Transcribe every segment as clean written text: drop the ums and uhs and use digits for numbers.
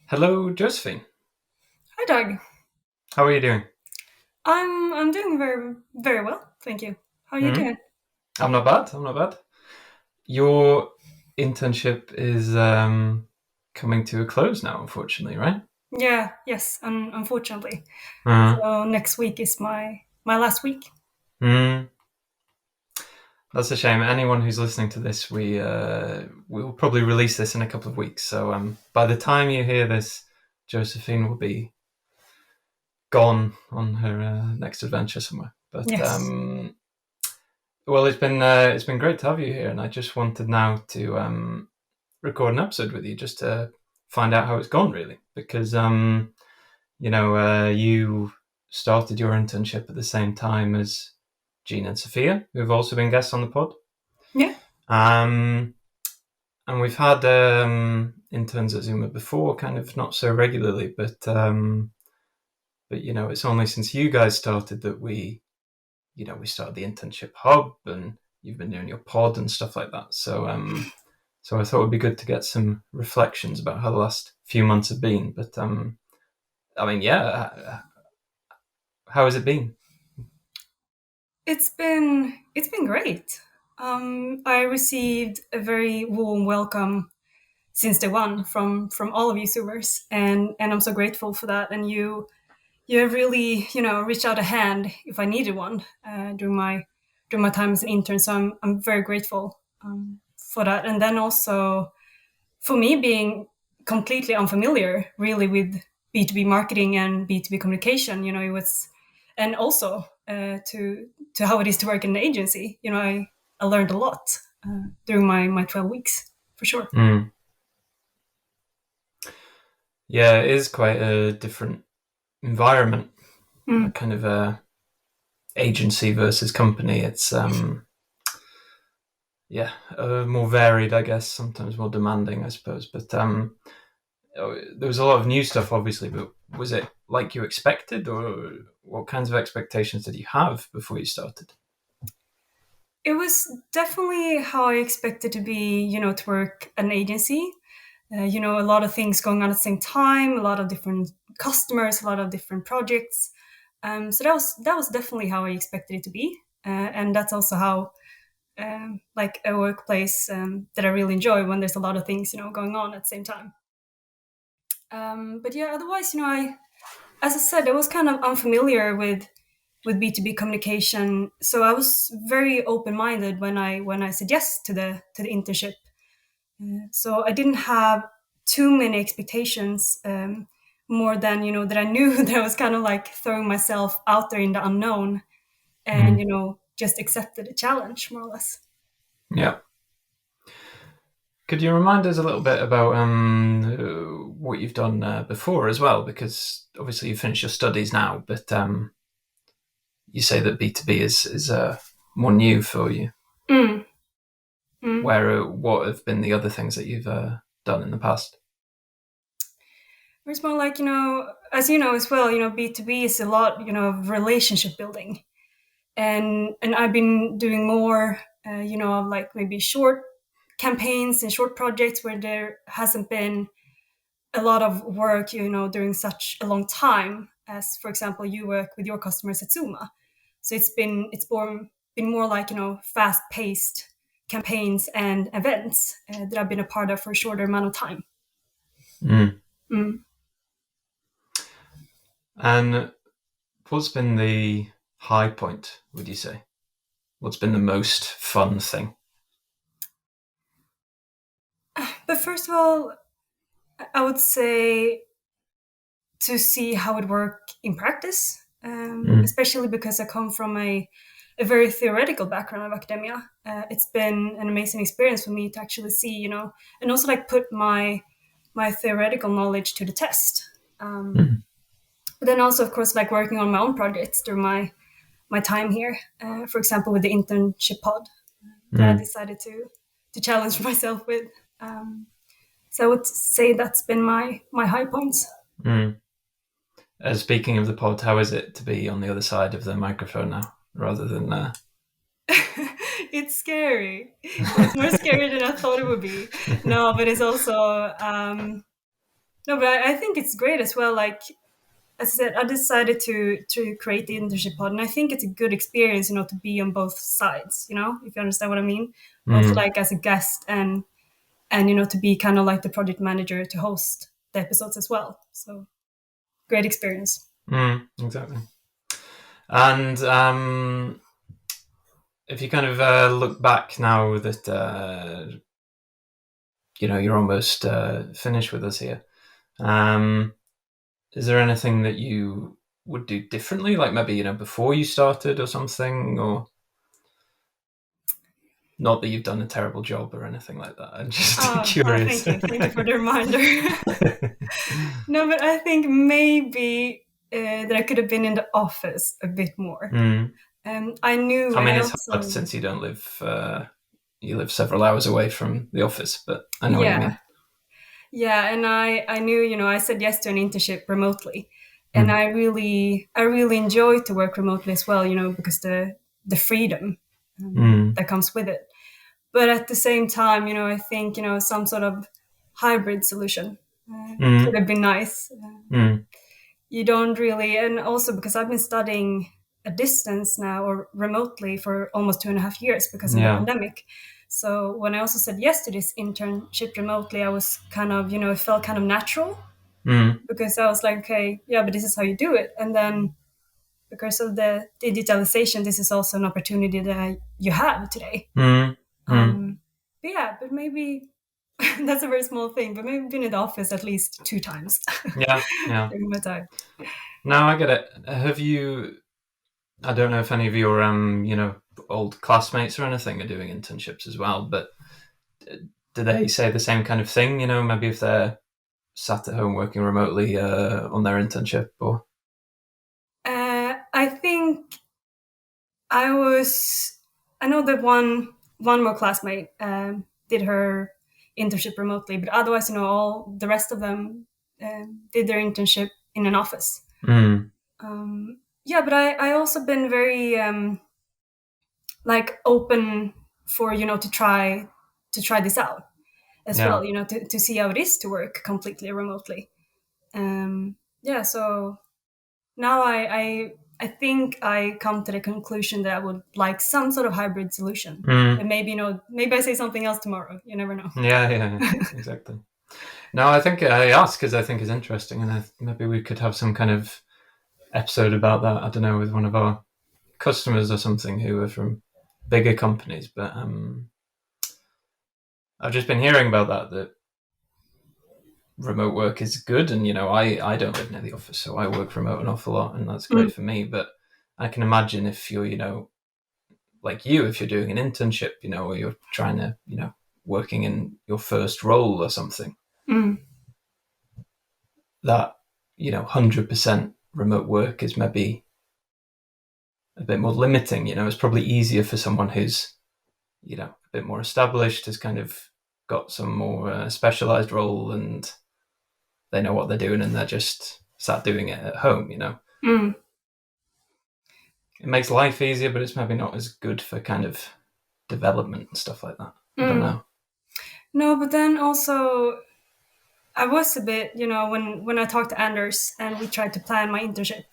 Hello, Josephine. Hi, Doug. How are you doing? I'm doing very well, thank you. How are you Hmm? doing? I'm not bad. I'm not bad. Your internship is coming to a close now, unfortunately, right? Yeah, yes, unfortunately. Uh, So next week is my last week. mm, that's a shame. Anyone who's listening to this, we'll probably release this in a couple of weeks. So by the time you hear this, Josephine will be gone on her next adventure somewhere. But Yes. well, it's been great to have you here, and I just wanted now to record an episode with you just to find out how it's gone, really, because you started your internship at the same time as Jean and Sophia, who have also been guests on the pod. Yeah. Um, and we've had interns at Zooma before, kind of not so regularly, but it's only since you guys started that we started the internship hub, and you've been doing your pod and stuff like that. So I thought it'd be good to get some reflections about how the last few months have been. But I mean, yeah, how has it been? It's been great. I received a very warm welcome since day one from all of you Zoomers, and I'm so grateful for that. And you have really reached out a hand if I needed one during my time as an intern. So I'm very grateful for that. And then also for me being completely unfamiliar really with B2B marketing and B2B communication, it was, and also to how it is to work in an agency, I learned a lot during my 12 weeks for sure. Mm. Yeah, it is quite a different environment, Mm. a kind of a agency versus company. It's yeah, more varied, I guess. Sometimes more demanding, I suppose. But there was a lot of new stuff, obviously. But was it like you expected, or what kinds of expectations did you have before you started? It was definitely how I expected to be, to work at an agency. A lot of things going on at the same time, a lot of different customers, a lot of different projects. So that was definitely how I expected it to be, and that's also how like a workplace that I really enjoy when there's a lot of things going on at the same time. But yeah, otherwise, as I said, I was kind of unfamiliar with B2B communication, so I was very open minded when I said yes to the internship. So I didn't have too many expectations, more than that I knew that I was kind of like throwing myself out there in the unknown, and Mm. just accepted a challenge more or less. Yeah. Could you remind us a little bit about what you've done before as well? Because obviously you finished your studies now, but you say that B2B is more new for you. Mm, mm. Where what have been the other things that you've done in the past? It's more like, as you know as well, B2B is a lot, of relationship building, and I've been doing more, of like maybe short campaigns and short projects where there hasn't been a lot of work, during such a long time as, for example, you work with your customers at Zooma. So it's been more like fast paced campaigns and events that I've been a part of for a shorter amount of time. Mm. Mm. And what's been the high point, would you say? What's been the most fun thing? But first of all, I would say to see how it works in practice, Mm. especially because I come from a very theoretical background of academia. It's been an amazing experience for me to actually see, and also like put my theoretical knowledge to the test. Mm. But then also, of course, like working on my own projects through my time here. For example, with the Internship Pod that I Mm. decided to challenge myself with. So I would say that's been my high points. Mm. Speaking of the pod, how is it to be on the other side of the microphone now, rather than? It's scary. It's more scary than I thought it would be. No, but it's also No, but I think it's great as well. Like as I said, I decided to create the internship pod, and I think it's a good experience, to be on both sides. If you understand what I mean, both Mm. like as a guest and to be kind of like the project manager to host the episodes as well. So great experience. Exactly. And if you kind of look back now that you're almost finished with us here, is there anything that you would do differently, like maybe before you started or something, or not that you've done a terrible job or anything like that? I'm just Oh, curious. thank you for the reminder. No, but I think maybe that I could have been in the office a bit more. Mm. I knew, I and mean, I it's hard also, since you don't live. You live several hours away from the office, but I know what you yeah, mean. yeah, and I knew, I said yes to an internship remotely, and Mm. I really enjoy to work remotely as well, because the freedom Mm. that comes with it. But at the same time, I think some sort of hybrid solution could Mm. have been nice. Mm. You don't really, and also because I've been studying a distance now or remotely for almost 2.5 years because of the Yeah. pandemic. So when I also said yes to this internship remotely, I was kind of, it felt kind of natural Mm. because I was like, okay, yeah, but this is how you do it. And then because of the digitalization, this is also an opportunity that you have today. Mm. Mm. But yeah, but maybe that's a very small thing, but maybe been in the office at least 2 times Yeah. Yeah. during my time. No, I get it. Have you? I don't know if any of your old classmates or anything are doing internships as well, but do they say the same kind of thing? Maybe if they're sat at home working remotely on their internship, or I think I was. I know that one more classmate did her internship remotely, but otherwise, all the rest of them did their internship in an office. mm. Yeah, but I also been very like open for to try this out as Yeah. well. To see how it is to work completely remotely. Yeah, so now I think I come to the conclusion that I would like some sort of hybrid solution. Mm. And maybe I say something else tomorrow. You never know. Yeah. Yeah. Exactly. No, I think I asked because I think it's interesting, and maybe we could have some kind of episode about that. I don't know, with one of our customers or something who are from bigger companies. But I've just been hearing about that remote work is good, and I don't live near the office, so I work remote an awful lot, and that's Mm, great for me. But I can imagine if you're like if you're doing an internship, or you're trying to working in your first role or something, mm, that 100% remote work is maybe a bit more limiting. It's probably easier for someone who's a bit more established, has kind of got some more specialized role, and they know what they're doing, and they're just sat doing it at home. mm, It makes life easier, but it's maybe not as good for kind of development and stuff like that. I don't mm. know. No, but then also I was a bit, when I talked to Anders and we tried to plan my internship,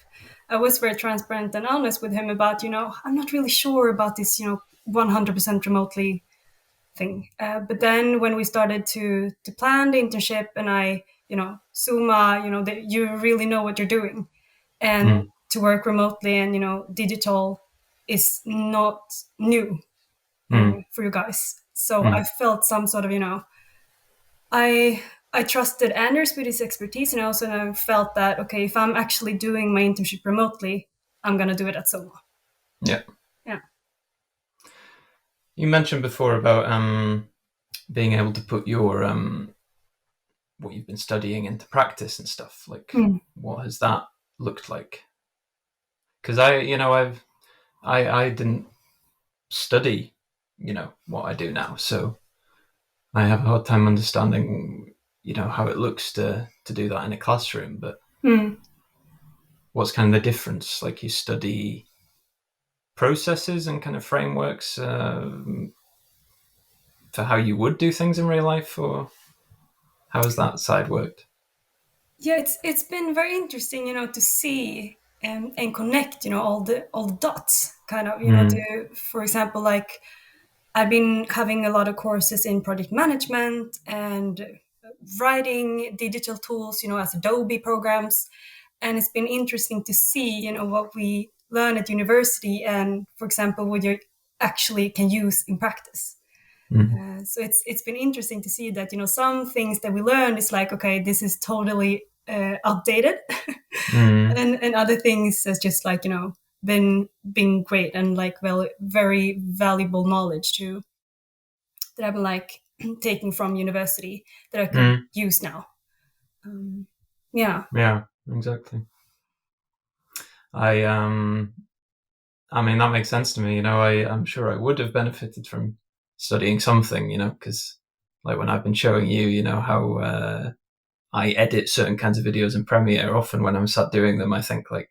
I was very transparent and honest with him about, I'm not really sure about this, 100% remotely thing. But then when we started to plan the internship, and I, Zooma, that you really know what you're doing, and Mm. to work remotely, and digital is not new Mm. for you guys. So I Mm. felt some sort of, I trusted Anders with his expertise, and also I felt that okay, if I'm actually doing my internship remotely, I'm gonna do it at Zooma. Yeah. Yeah. You mentioned before about being able to put your what you've been studying into practice and stuff. Like, Mm. what has that looked like? Because I didn't study, what I do now, so I have a hard time understanding, how it looks to do that in a classroom. But Mm. what's kind of the difference? Like, you study processes and kind of frameworks for how you would do things in real life, or how has that side worked? Yeah, it's been very interesting, to see and connect, all the dots, kind of, Mm, to, for example, like I've been having a lot of courses in project management and writing digital tools, as Adobe programs, and it's been interesting to see, what we learn at university, and for example, what you actually can use in practice. mm, So it's been interesting to see that some things that we learn is like, okay, this is totally outdated, mm, and other things has just like been great and like very valuable knowledge too, that I've been like taking from university that I could mm. use now. Um, yeah, Yeah, exactly. I um I mean, that makes sense to me. I'm sure I would have benefited from studying something, because like when I've been showing you, how I edit certain kinds of videos in Premiere, often when I'm sat doing them, I think like,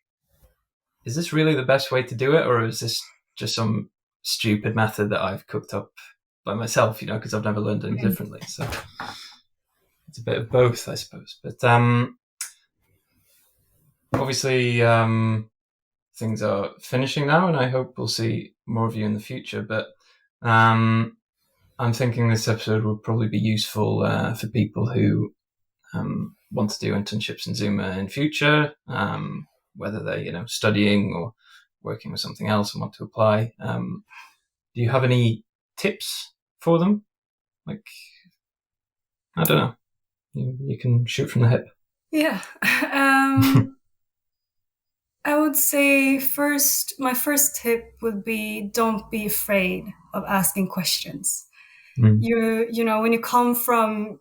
is this really the best way to do it? Or is this just some stupid method that I've cooked up by myself, because I've never learned any differently. So it's a bit of both, I suppose. But obviously, things are finishing now, and I hope we'll see more of you in the future. But I'm thinking this episode will probably be useful for people who want to do internships in Zooma in future, whether they're studying or working with something else and want to apply. Do you have any tips for them? Like, I don't know. You can shoot from the hip. yeah. I would say my first tip would be, don't be afraid of asking questions. Mm, When you come from,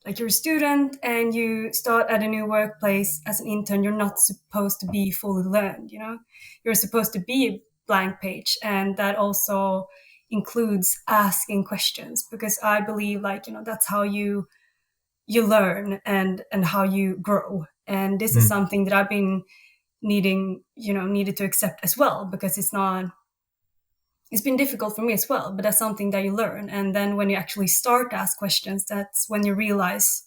like, you're a student and you start at a new workplace as an intern, you're not supposed to be fully learned, you're supposed to be a blank page. And that also includes asking questions, because I believe, like, that's how you learn and how you grow. And this is mm, something that I've been needed to accept as well, because it's been difficult for me as well, but that's something that you learn. And then when you actually start to ask questions, that's when you realize,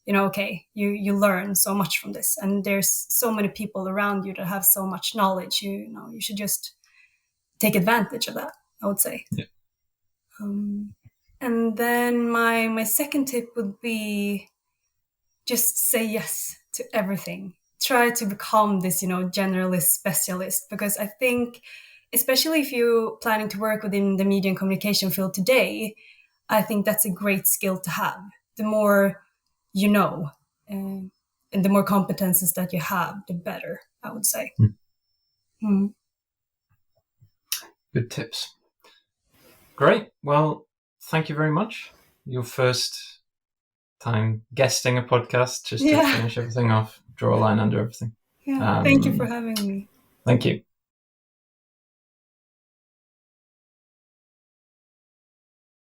okay, you learn so much from this, and there's so many people around you that have so much knowledge. You should just take advantage of that, I would say. yeah. um, and then my second tip would be, just say yes to everything. Try to become this, generalist specialist, because I think, especially if you're planning to work within the media and communication field today, I think that's a great skill to have. The more you know, and the more competences that you have, the better, I would say. Mm. Mm. Good tips. Great. Well, thank you very much. Your first time guesting a podcast, just to Yeah, finish everything off, draw a line under everything. yeah. Thank you for having me. Thank you.